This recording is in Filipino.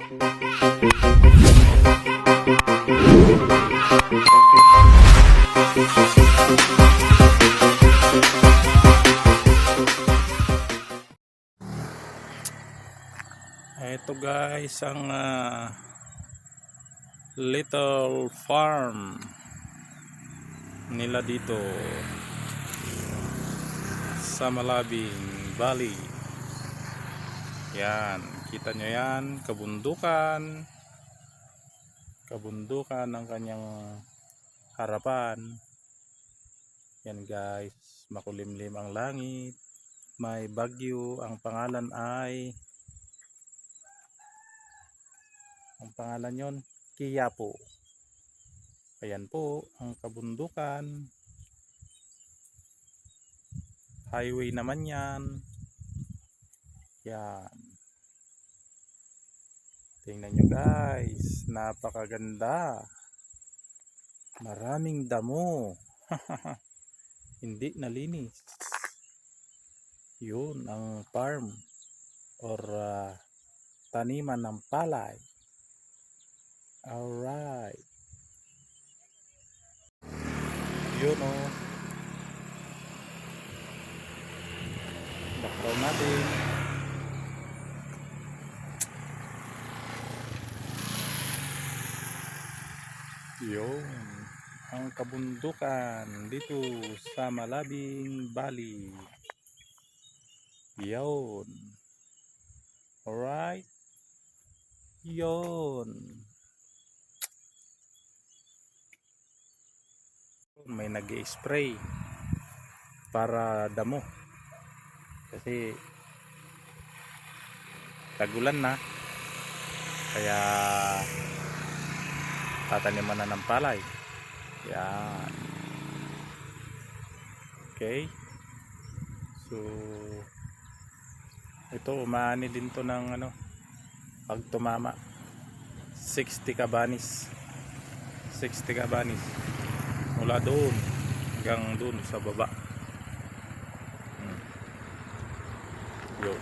Ito guys ang little farm nila dito sa Malabing Valley. Yan, kita nyo yan, kabundukan ng kanyang harapan. Yan guys, makulimlim ang langit, may bagyo. Ang pangalan yon, Quiapo. Ayan po ang kabundukan, highway naman yan. Yan, tingnan nyo guys, napakaganda, maraming damo. Hindi nalinis. Yun ang farm or taniman ng palay. Alright, yun o, background natin. Yun ang kabundukan dito sa Malabing Valley. Yun, alright, yun. May nag-spray para damo kasi tagulan na, kaya tataniman na ng palay. Yan, okay. So ito, umaani din to ng pag tumama 60 cabanis mula doon hanggang doon sa baba. Yun.